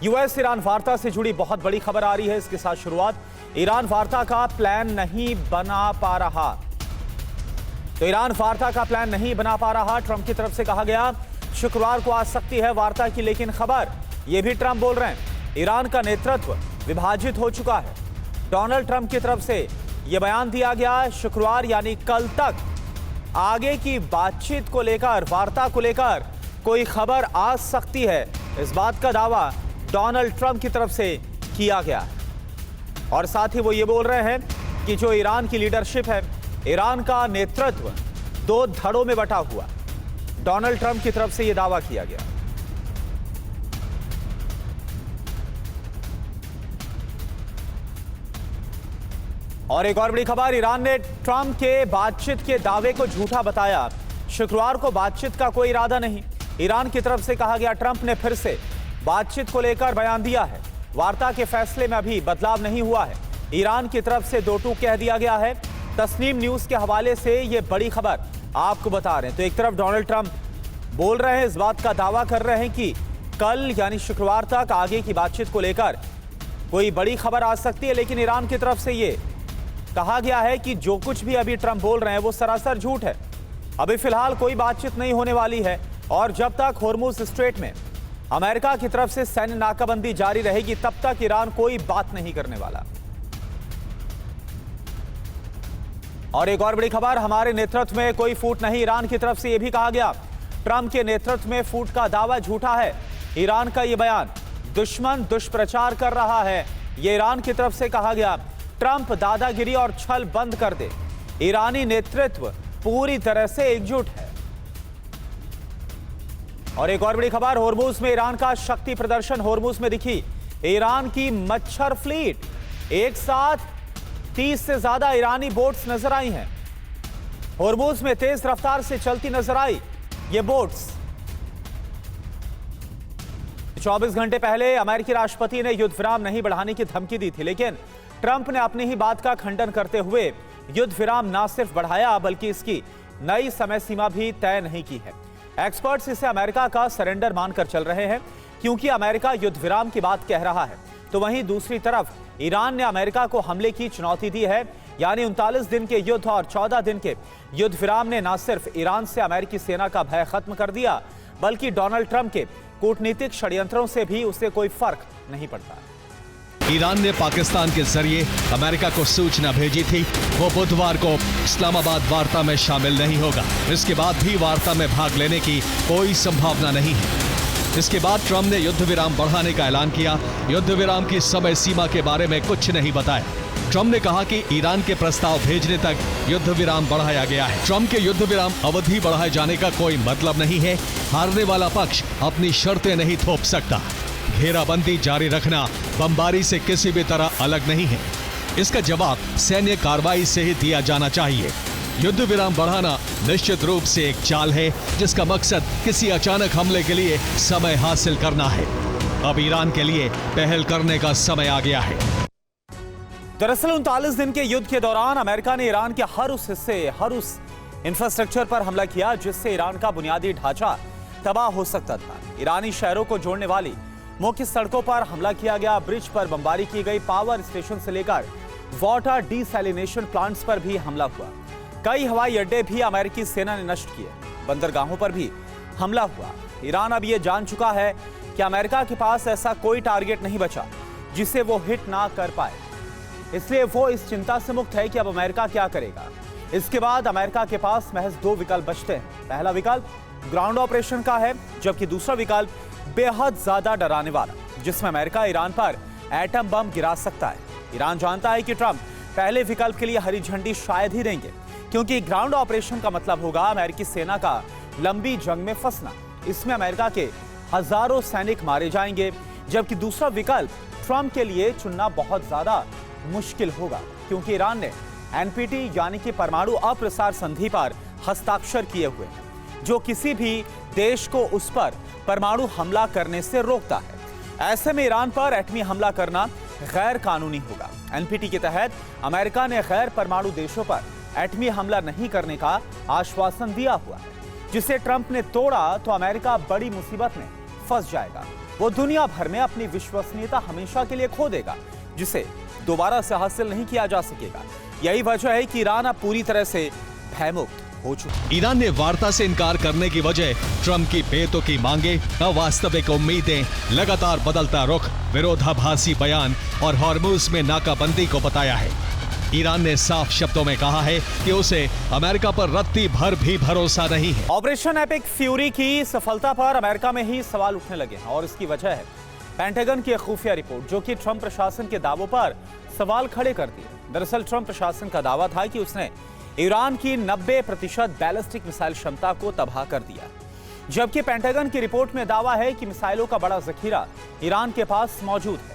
US Iran वार्ता से जुड़ी बहुत बड़ी खबर आ रही है। इसके साथ शुरुआत, ईरान वार्ता का प्लान नहीं बना पा रहा। तो ईरान वार्ता का प्लान नहीं बना पा रहा, ट्रंप की तरफ से कहा गया। शुक्रवार को आ सकती है वार्ता की, लेकिन खबर यह भी ट्रंप बोल रहे हैं, ईरान का नेतृत्व विभाजित हो चुका है। डोनाल्ड ट्रंप की तरफ से यह बयान दिया गया। शुक्रवार यानी कल तक आगे की बातचीत को लेकर, वार्ता को लेकर कोई खबर आ सकती है, इस बात का दावा डोनाल्ड ट्रंप की तरफ से किया गया है। और साथ ही वो ये बोल रहे हैं कि जो ईरान की लीडरशिप है, ईरान का नेतृत्व दो धड़ों में बटा हुआ। डोनाल्ड ट्रंप की तरफ से यह दावा किया गया। और एक और बड़ी खबर, ईरान ने ट्रंप के बातचीत के दावे को झूठा बताया। शुक्रवार को बातचीत का कोई इरादा नहीं, ईरान की तरफ से कहा गया। ट्रंप ने फिर से बातचीत को लेकर बयान दिया है। वार्ता के फैसले में अभी बदलाव नहीं हुआ है, ईरान की तरफ से दो टूक कह दिया गया है। तस्नीम न्यूज के हवाले से यह बड़ी खबर आपको बता रहे हैं। तो एक तरफ डोनाल्ड ट्रंप बोल रहे हैं, इस बात का दावा कर रहे हैं कि कल यानी शुक्रवार तक आगे की बातचीत को लेकर कोई बड़ी खबर आ सकती है, लेकिन ईरान की तरफ से यह कहा गया है कि जो कुछ भी अभी ट्रंप बोल रहे हैं वो सरासर झूठ है। अभी फिलहाल कोई बातचीत नहीं होने वाली है, और जब तक होर्मुज स्ट्रेट में अमेरिका की तरफ से सैन्य नाकाबंदी जारी रहेगी, तब तक ईरान कोई बात नहीं करने वाला। और एक और बड़ी खबर, हमारे नेतृत्व में कोई फूट नहीं, ईरान की तरफ से यह भी कहा गया। ट्रंप के नेतृत्व में फूट का दावा झूठा है, ईरान का यह बयान। दुश्मन दुष्प्रचार कर रहा है, यह ईरान की तरफ से कहा गया। ट्रंप दादागिरी और छल बंद कर दे, ईरानी नेतृत्व पूरी तरह से एकजुट है। और एक और बड़ी खबर, होर्मुज में ईरान का शक्ति प्रदर्शन। होर्मुज में दिखी ईरान की मच्छर फ्लीट, एक साथ 30 से ज्यादा ईरानी बोट्स नजर आई हैं। होर्मुज में तेज रफ्तार से चलती नजर आई ये बोट्स। 24 घंटे पहले अमेरिकी राष्ट्रपति ने युद्ध विराम नहीं बढ़ाने की धमकी दी थी, लेकिन ट्रंप ने अपनी ही बात का खंडन करते हुए युद्ध विराम न सिर्फ बढ़ाया, बल्कि इसकी नई समय सीमा भी तय नहीं की है। एक्सपर्ट्स इसे अमेरिका का सरेंडर मानकर चल रहे हैं, क्योंकि अमेरिका युद्ध विराम की बात कह रहा है। तो वहीं दूसरी तरफ ईरान ने अमेरिका को हमले की चुनौती दी है, यानी 39 दिन के युद्ध और 14 दिन के युद्ध विराम ने न सिर्फ ईरान से अमेरिकी सेना का भय खत्म कर दिया, बल्कि डोनाल्ड ट्रंप के कूटनीतिक षड्यंत्रों से भी उसे कोई फर्क नहीं पड़ता। ईरान ने पाकिस्तान के जरिए अमेरिका को सूचना भेजी थी, वो बुधवार को इस्लामाबाद वार्ता में शामिल नहीं होगा। इसके बाद भी वार्ता में भाग लेने की कोई संभावना नहीं है। इसके बाद ट्रंप ने युद्ध विराम बढ़ाने का ऐलान किया। युद्ध विराम की समय सीमा के बारे में कुछ नहीं बताया। ट्रंप ने कहा कि ईरान के प्रस्ताव भेजने तक युद्ध विराम बढ़ाया गया है। ट्रंप के युद्ध विराम अवधि बढ़ाए जाने का कोई मतलब नहीं है। हारने वाला पक्ष अपनी शर्तें नहीं थोप सकता। घेराबंदी जारी रखना बमबारी से किसी भी तरह अलग नहीं है। इसका जवाब सैन्य कार्रवाई से ही दिया जाना चाहिए। युद्ध विराम बढ़ाना निश्चित रूप से एक चाल है, जिसका मकसद किसी अचानक हमले के लिए समय हासिल करना है। अब ईरान के लिए पहल करने का समय आ गया है। दरअसल 39 दिन के युद्ध के दौरान अमेरिका ने ईरान के हर उस हिस्से, हर उस इंफ्रास्ट्रक्चर पर हमला किया जिससे ईरान का बुनियादी ढांचा तबाह हो सकता था। ईरानी शहरों को जोड़ने वाली मुख्य सड़कों पर हमला किया गया, ब्रिज पर बमबारी की गई, पावर स्टेशन से लेकर वाटर डिसैलिनेशन प्लांट्स पर भी हमला हुआ। कई हवाई अड्डे भी अमेरिकी सेना ने नष्ट किए, बंदरगाहों पर भी हमला हुआ। ईरान अब यह जान चुका है कि अमेरिका के पास ऐसा कोई टारगेट नहीं बचा जिसे वो हिट ना कर पाए, इसलिए वो इस चिंता से मुक्त है कि अब अमेरिका क्या करेगा। इसके बाद अमेरिका के पास महज दो विकल्प बचते हैं। पहला विकल्प ग्राउंड ऑपरेशन का है, जबकि दूसरा विकल्प बेहद ज्यादा डराने वाला, जिसमें अमेरिका ईरान पर एटम बम गिरा सकता है। ईरान जानता है कि ट्रंप पहले विकल्प के लिए हरी झंडी शायद ही देंगे, क्योंकि ग्राउंड ऑपरेशन का मतलब होगा अमेरिकी सेना का लंबी जंग में फंसना। इसमें अमेरिका के हजारों सैनिक मारे जाएंगे, जबकि दूसरा विकल्प ट्रंप के लिए चुनना बहुत ज्यादा मुश्किल होगा, क्योंकि ईरान ने एनपीटी यानी कि परमाणु अप्रसार संधि पर हस्ताक्षर किए हुए हैं, जो किसी भी देश को उस पर परमाणु हमला करने से रोकता है। ऐसे में ईरान पर एटमी हमला करना गैर कानूनी होगा। एनपीटी के तहत अमेरिका ने गैर परमाणु देशों पर एटमी हमला नहीं करने का आश्वासन दिया हुआ है, जिसे ट्रंप ने तोड़ा तो अमेरिका बड़ी मुसीबत में फंस जाएगा। वो दुनिया भर में अपनी विश्वसनीयता हमेशा के लिए खो देगा, जिसे दोबारा से हासिल नहीं किया जा सकेगा। यही वजह है कि ईरान अब पूरी तरह से भयमुक्त हो चुका। ईरान ने वार्ता से इनकार करने की वजह ट्रंप की बेतुकी मांगे, अवास्तविक उम्मीदें, लगातार बदलता रुख, विरोधाभासी बयान और हॉर्मुज में नाकाबंदी को बताया है। ईरान ने साफ शब्दों में कहा है कि उसे अमेरिका पर रत्ती भर भी भरोसा नहीं है। ऑपरेशन एपिक फ्यूरी की सफलता पर अमेरिका में ही सवाल उठने लगे हैं और इसकी वजह है पेंटागन की खुफिया रिपोर्ट, जो कि ट्रंप प्रशासन के दावों पर सवाल खड़े कर दिए। दरअसल ट्रंप प्रशासन का दावा था कि उसने ईरान की 90% बैलिस्टिक मिसाइल क्षमता को तबाह कर दिया, जबकि पेंटागन की रिपोर्ट में दावा है कि मिसाइलों का बड़ा जखीरा ईरान के पास मौजूद है।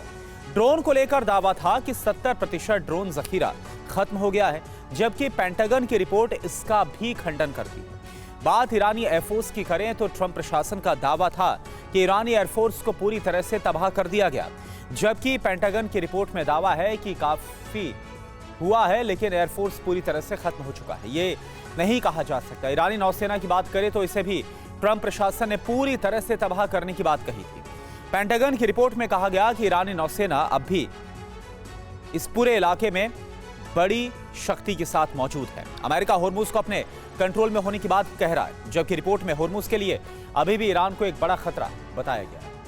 ड्रोन को लेकर दावा था कि 70% ड्रोन जखीरा खत्म हो गया है, जबकि पेंटागन की रिपोर्ट इसका भी खंडन करती है। बात ईरानी एयरफोर्स की करें तो ट्रंप प्रशासन का दावा था कि ईरानी एयरफोर्स को पूरी तरह से तबाह कर दिया गया, जबकि पेंटागन की रिपोर्ट में दावा है कि काफी हुआ है, लेकिन एयरफोर्स पूरी तरह से खत्म हो चुका है। ये नहीं कहा जा सकता। ईरानी नौसेना की बात करें तो इसे भी ट्रंप प्रशासन ने पूरी तरह से तबाह करने की बात कही थी। पेंटागन की रिपोर्ट में कहा गया कि ईरानी नौसेना अब भी इस पूरे इलाके में बड़ी शक्ति के साथ मौजूद है। अमेरिका हॉर्मुज को अपने कंट्रोल में होने की बात कह रहा है, जबकि रिपोर्ट में हॉर्मुज के लिए अभी भी ईरान को एक बड़ा खतरा बताया गया है।